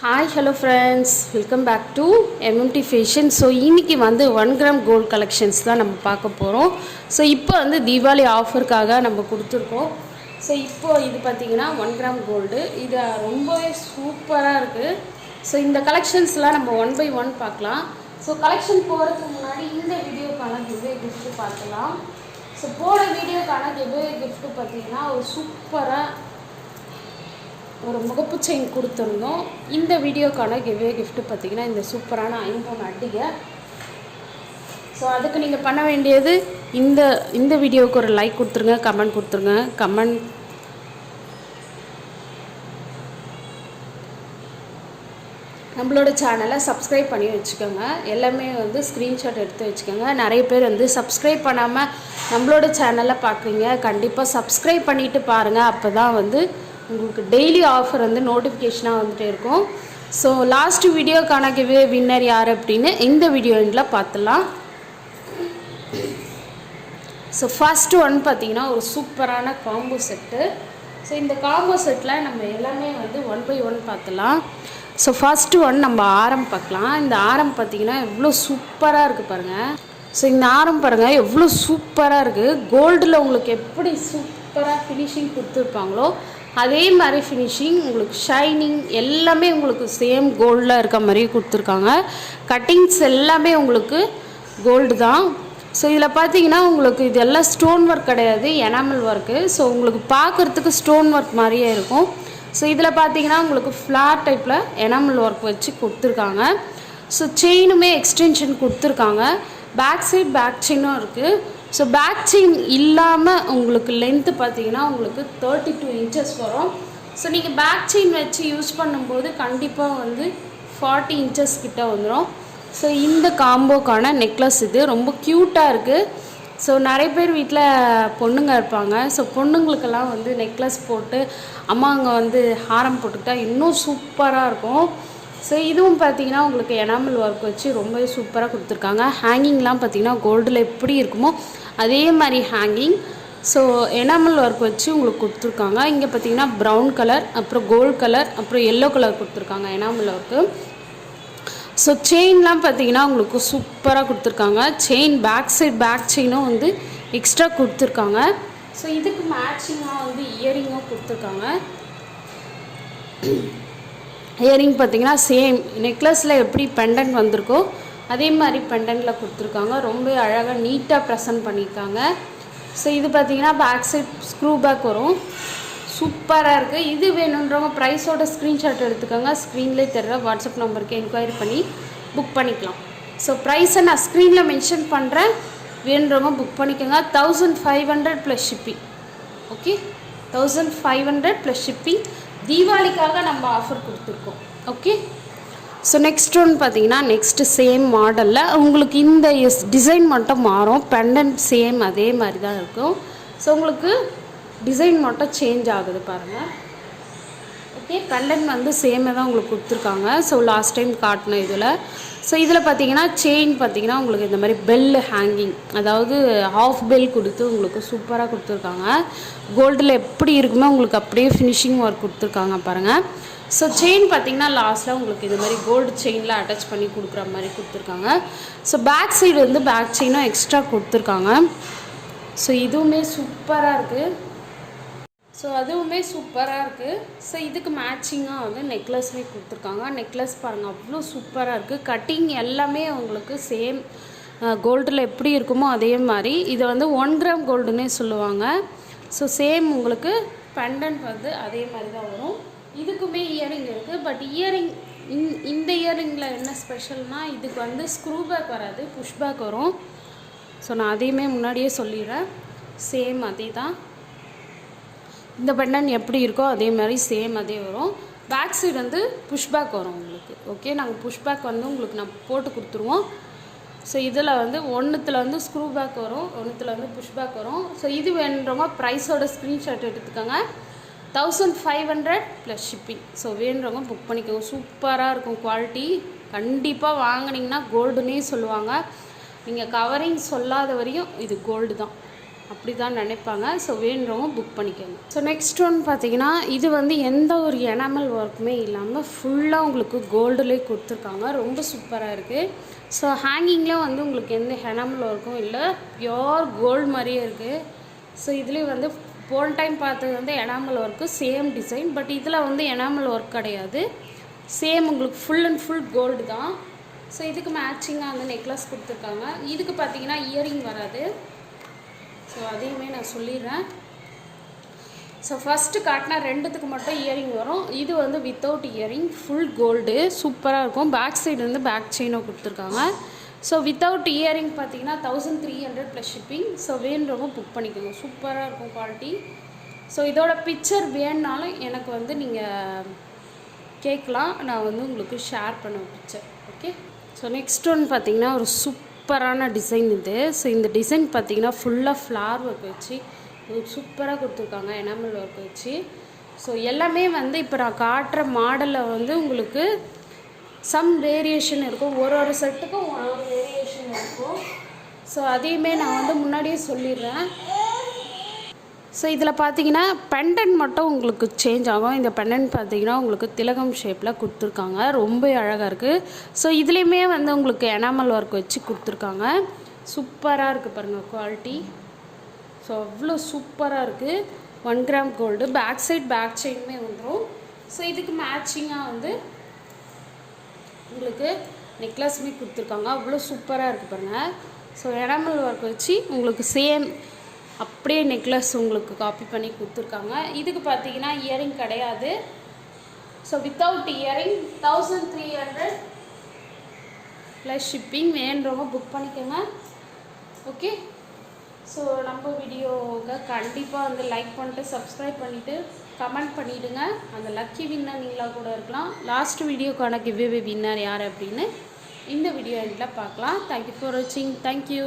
Hi hello friends, welcome back to MMT fashion. So இன்றைக்கி வந்து 1 gram gold collections தான் நம்ம பார்க்க போகிறோம். ஸோ இப்போ வந்து தீபாவளி ஆஃபருக்காக நம்ம கொடுத்துருக்கோம். ஸோ இப்போது இது பார்த்திங்கன்னா 1 கிராம் கோல்டு, இது ரொம்பவே சூப்பராக இருக்குது. ஸோ இந்த கலெக்ஷன்ஸ்லாம் நம்ம 1 by 1 பார்க்கலாம். ஸோ கலெக்ஷன் போகிறதுக்கு முன்னாடி இந்த வீடியோக்கான கிவ்வே கிஃப்ட்டு பார்க்கலாம். ஸோ போன வீடியோக்கான கிவ்வே கிஃப்ட்டு பார்த்திங்கன்னா ஒரு சூப்பராக ஒரு முகப்பு செயின் கொடுத்துருந்தோம். இந்த வீடியோக்கான கிவ்வே கிஃப்ட்டு பார்த்திங்கன்னா இந்த சூப்பரான Impon அட்டிகை. ஸோ அதுக்கு நீங்கள் பண்ண வேண்டியது இந்த வீடியோவுக்கு ஒரு லைக் கொடுத்துருங்க, கமெண்ட் கொடுத்துருங்க. நம்மளோட சேனலை சப்ஸ்கிரைப் பண்ணி வச்சுக்கோங்க. எல்லாமே வந்து ஸ்க்ரீன்ஷாட் எடுத்து வச்சுக்கோங்க. நிறைய பேர் வந்து சப்ஸ்கிரைப் பண்ணாமல் நம்மளோட சேனலை பார்க்குறீங்க. கண்டிப்பாக சப்ஸ்கிரைப் பண்ணிவிட்டு பாருங்கள். அப்போ தான் வந்து உங்களுக்கு டெய்லி ஆஃபர் வந்து நோட்டிஃபிகேஷனாக வந்துகிட்டே இருக்கும். ஸோ லாஸ்ட் வீடியோக்கான கிவ்வே வின்னர் யார் அப்படின்னு இந்த வீடியோ எண்டில் பார்த்துலாம். ஸோ ஃபஸ்ட்டு ஒன் பார்த்திங்கன்னா ஒரு சூப்பரான காம்போ செட்டு. ஸோ இந்த காம்போ செட்டில் நம்ம எல்லாமே வந்து 1 by 1 பார்த்துலாம். ஸோ ஃபஸ்ட்டு ஒன் நம்ம ஆரம் பார்க்கலாம். இந்த ஆரம் பார்த்திங்கன்னா எவ்வளோ சூப்பராக இருக்குது பாருங்கள். ஸோ இந்த ஆரம் பாருங்கள் எவ்வளோ சூப்பராக இருக்குது. கோல்டில் உங்களுக்கு எப்படி சூப்பராக ஃபினிஷிங் கொடுத்துருப்பாங்களோ அதே மாதிரி ஃபினிஷிங், உங்களுக்கு ஷைனிங் எல்லாமே உங்களுக்கு சேம் கோல்டில் இருக்க மாதிரி கொடுத்துருக்காங்க. கட்டிங்ஸ் எல்லாமே உங்களுக்கு கோல்டு தான். ஸோ இதில் பார்த்தீங்கன்னா உங்களுக்கு இதெல்லாம் ஸ்டோன் ஒர்க் கிடையாது, எனாமல் ஒர்க்கு. ஸோ உங்களுக்கு பார்க்குறதுக்கு ஸ்டோன் ஒர்க் மாதிரியே இருக்கும். ஸோ இதில் பார்த்தீங்கன்னா உங்களுக்கு ஃப்ளாட் டைப்பில் எனாமல் ஒர்க் வச்சு கொடுத்துருக்காங்க. ஸோ செயினுமே எக்ஸ்டென்ஷன் கொடுத்துருக்காங்க. பேக் சைட் பேக் செயினும் இருக்குது. ஸோ பேக் செயின் இல்லாமல் உங்களுக்கு லென்த்து பார்த்தீங்கன்னா உங்களுக்கு 32 inches வரும். ஸோ நீங்கள் பேக் செயின் வச்சு யூஸ் பண்ணும்போது கண்டிப்பாக வந்து 40 inches கிட்ட வந்துடும். ஸோ இந்த காம்போக்கான நெக்லஸ் இது ரொம்ப க்யூட்டாக இருக்குது. ஸோ நிறைய பேர் வீட்டில் பொண்ணுங்க இருப்பாங்க. ஸோ பொண்ணுங்களுக்கெல்லாம் வந்து நெக்லஸ் போட்டு அம்மாங்க வந்து ஹாரம் போட்டுக்கிட்டா இன்னும் சூப்பராக இருக்கும். ஸோ இதுவும் பார்த்திங்கன்னா உங்களுக்கு எனாமல் ஒர்க் வச்சு ரொம்பவே சூப்பராக கொடுத்துருக்காங்க. ஹேங்கிங்லாம் பார்த்திங்கன்னா கோல்டில் எப்படி இருக்குமோ அதே மாதிரி ஹேங்கிங். ஸோ எனாமல் ஒர்க் வச்சு உங்களுக்கு கொடுத்துருக்காங்க. இங்கே பார்த்திங்கன்னா ப்ரௌன் கலர், அப்புறம் கோல்டு கலர், அப்புறம் எல்லோ கலர் கொடுத்துருக்காங்க எனாமல் ஒர்க்கு. ஸோ செயின்லாம் பார்த்திங்கன்னா உங்களுக்கு சூப்பராக கொடுத்துருக்காங்க. செயின் பேக் சைட் பேக் செயினும் வந்து எக்ஸ்ட்ரா கொடுத்துருக்காங்க. ஸோ இதுக்கு மேட்சிங்காக வந்து இயரிங்கும் கொடுத்துருக்காங்க. இயரிங் பார்த்திங்கன்னா சேம் நெக்லஸில் எப்படி பெண்டன்ட் வந்திருக்கோ அதே மாதிரி பெண்டன்ட்டில் கொடுத்துருக்காங்க. ரொம்ப அழகாக நீட்டாக ப்ரெசன்ட் பண்ணியிருக்காங்க. ஸோ இது பார்த்திங்கன்னா பேக் சைட் ஸ்க்ரூ பேக் வரும். சூப்பராக இருக்குது. இது வேணுன்றவங்க ப்ரைஸோட ஸ்க்ரீன்ஷாட் எடுத்துக்கோங்க. ஸ்க்ரீன்லேயே தெரிகிற வாட்ஸ்அப் நம்பருக்கு என்கொயரி பண்ணி புக் பண்ணிக்கலாம். ஸோ ப்ரைஸை நான் ஸ்க்ரீனில் மென்ஷன் பண்ணுறேன், வேணுன்றவங்க புக் பண்ணிக்கோங்க. 1500 + ஷிப்பிங். Okay, 1500 + shipping. தீபாவளிக்காக நம்ம ஆஃபர் கொடுத்துருக்கோம். ஓகே, ஸோ நெக்ஸ்ட் ஒன் பார்த்திங்கன்னா நெக்ஸ்ட்டு சேம் மாடலில் உங்களுக்கு இந்த டிசைன் மட்டும் மாறும். பெண்டன்ட் சேம் அதே மாதிரி தான் இருக்கும். ஸோ உங்களுக்கு டிசைன் மட்டும் சேஞ்ச் ஆகுது பாருங்கள். ஓகே, பெண்டன்ட் வந்து சேமே தான் உங்களுக்கு கொடுத்துருக்காங்க. ஸோ லாஸ்ட் டைம் காட்டின இதில். ஸோ இதில் பார்த்தீங்கன்னா செயின் பார்த்திங்கன்னா உங்களுக்கு இந்த மாதிரி பெல் ஹேங்கிங், அதாவது ஹாஃப் பெல் கொடுத்து உங்களுக்கு சூப்பராக கொடுத்துருக்காங்க. கோல்டில் எப்படி இருக்குமோ உங்களுக்கு அப்படியே ஃபினிஷிங் ஒர்க் கொடுத்துருக்காங்க பாருங்கள். ஸோ செயின் பார்த்திங்கன்னா லாஸ்ட்டில் உங்களுக்கு இது மாதிரி கோல்டு செயினில் அட்டாச் பண்ணி கொடுக்குற மாதிரி கொடுத்துருக்காங்க. ஸோ பேக் சைடு வந்து பேக் செயினும் எக்ஸ்ட்ரா கொடுத்துருக்காங்க. ஸோ இதுவுமே சூப்பராக இருக்குது. ஸோ அதுவுமே சூப்பராக இருக்குது. ஸோ இதுக்கு மேட்சிங்காக வந்து நெக்லஸ்மே கொடுத்துருக்காங்க. நெக்லஸ் பாருங்கள் அவ்வளோ சூப்பராக இருக்குது. கட்டிங் எல்லாமே உங்களுக்கு சேம் கோல்டில் எப்படி இருக்குமோ அதே மாதிரி. இதை வந்து 1 கிராம் கோல்டுன்னே சொல்லுவாங்க. ஸோ சேம் உங்களுக்கு பெண்டன்ட் வந்து அதே மாதிரி தான் வரும். இதுக்குமே இயரிங் இருக்குது. பட் இயரிங் இந்த இயரிங்கில் என்ன ஸ்பெஷல்னால் இதுக்கு வந்து ஸ்க்ரூ பேக் வராது, புஷ் பேக் வரும். ஸோ நான் அதையுமே முன்னாடியே சொல்லிடுறேன். சேம் அதே தான். இந்த பெண்டன்ட் எப்படி இருக்கோ அதே மாதிரி சேம் அதே வரும். பேக் சைடு வந்து புஷ் பேக் வரும் உங்களுக்கு. ஓகே, நாங்கள் புஷ் பேக் வந்து உங்களுக்கு நான் போட்டு கொடுத்துருவோம். ஸோ இதில் வந்து ஒன்றுத்தில் வந்து ஸ்க்ரூ பேக் வரும், ஒன்றுத்தில் வந்து புஷ் பேக் வரும். ஸோ இது வேணுன்றவங்க ப்ரைஸோட ஸ்க்ரீன்ஷாட் எடுத்துக்கோங்க. 1500 + ஷிப்பிங். ஸோ வேணுறவங்க புக் பண்ணிக்கோங்க. சூப்பராக இருக்கும் குவாலிட்டி. கண்டிப்பாக வாங்கினீங்கன்னா கோல்டுன்னே சொல்லுவாங்க. நீங்கள் கவரிங் சொல்லாத வரையும் இது கோல்டு தான். அப்படி தான் நினைப்பாங்க. ஸோ வேணுறவங்க புக் பண்ணிக்கோங்க. ஸோ நெக்ஸ்ட் ஒன் பார்த்தீங்கன்னா இது வந்து எந்த ஒரு எனாமல் ஒர்க்குமே இல்லாமல் ஃபுல்லாக உங்களுக்கு கோல்டுலேயே கொடுத்துருக்காங்க. ரொம்ப சூப்பராக இருக்குது. ஸோ ஹேங்கிங்கில் வந்து உங்களுக்கு எந்த எனாமல் ஒர்க்கும் இல்லை, பியோர் கோல்டு மாதிரியே இருக்குது. ஸோ இதுலேயும் வந்து போன டைம் பார்த்தது வந்து enamel work same design, but இதில் வந்து எனாமல் ஒர்க் கிடையாது, சேம் உங்களுக்கு ஃபுல் அண்ட் ஃபுல் கோல்டு தான். ஸோ இதுக்கு மேட்சிங்காக வந்து நெக்லஸ் கொடுத்துருக்காங்க. இதுக்கு பார்த்தீங்கன்னா இயரிங் வராது. ஸோ அதையுமே நான் சொல்லிடுறேன். ஸோ ஃபஸ்ட்டு காட்டினா ரெண்டுத்துக்கு மட்டும் இயரிங் வரும். இது வந்து வித்தவுட் இயரிங் ஃபுல் கோல்டு சூப்பராக இருக்கும். பேக் சைடு வந்து பேக் செயினும் கொடுத்துருக்காங்க. ஸோ வித்தவுட் இயரிங் பார்த்தீங்கன்னா 1300 ப்ளஸ் ஷிப்பிங். ஸோ வேணுறவங்க புக் பண்ணிக்கோங்க. சூப்பராக இருக்கும் குவாலிட்டி. ஸோ இதோட பிக்சர் வேணுனாலும் எனக்கு வந்து நீங்கள் கேட்கலாம், நான் வந்து உங்களுக்கு ஷேர் பண்ணுவேன் picture. Okay. So next one பார்த்தீங்கன்னா ஒரு சூப்பரான டிசைன் இது. ஸோ இந்த டிசைன் பார்த்தீங்கன்னா ஃபுல்லாக ஃப்ளார் ஒர்க் வச்சு சூப்பராக கொடுத்துருக்காங்க, எனாமல் ஒர்க் வச்சு. ஸோ எல்லாமே வந்து இப்போ நான் காட்டுற மாடலில் வந்து உங்களுக்கு சம் வேரியேஷன் இருக்கும், ஒரு செட்டுக்கும் ஒரு வேரியேஷன் இருக்கும். ஸோ அதையுமே நான் வந்து முன்னாடியே சொல்லிடுறேன். ஸோ இதில் பார்த்தீங்கன்னா பெண்டன்ட் மட்டும் உங்களுக்கு சேஞ்ச் ஆகும். இந்த பெண்டன்ட் பார்த்தீங்கன்னா உங்களுக்கு திலகம் ஷேப்பில் கொடுத்துருக்காங்க, ரொம்ப அழகாக இருக்குது. ஸோ இதுலேயுமே வந்து உங்களுக்கு எனாமல் ஒர்க் வச்சு கொடுத்துருக்காங்க. சூப்பராக இருக்குது பாருங்கள் குவாலிட்டி. ஸோ அவ்வளோ சூப்பராக இருக்குது. 1 gram gold. Back side back செயினுமே வந்துடும். ஸோ இதுக்கு மேட்சிங்காக வந்து உங்களுக்கு நெக்லஸுமே கொடுத்துருக்காங்க. அவ்வளோ சூப்பராக இருக்குது பாருங்கள். ஸோ எனாமல் ஒர்க் வச்சு உங்களுக்கு சேம் அப்படியே நெக்லஸ் உங்களுக்கு காப்பி பண்ணி கொடுத்துருக்காங்க. இதுக்கு பார்த்தீங்கன்னா இயரிங் கிடையாது. ஸோ வித்தவுட் இயரிங் 1300 ப்ளஸ் ஷிப்பிங். வேணுறவங்க புக் பண்ணிக்கோங்க. ஓகே. ஸோ நம்ம வீடியோவை கண்டிப்பாக வந்து லைக் பண்ணிட்டு சப்ஸ்கிரைப் பண்ணிவிட்டு கமெண்ட் பண்ணிவிடுங்க. அந்த லக்கி வின்னர் நீங்களாக கூட இருக்கலாம். லாஸ்ட் வீடியோக்கான கிவ்அவே வின்னர் யார் அப்படின்னு இந்த வீடியோ எண்டில் பார்க்கலாம். தேங்க்யூ ஃபார் வாட்சிங். தேங்க்யூ.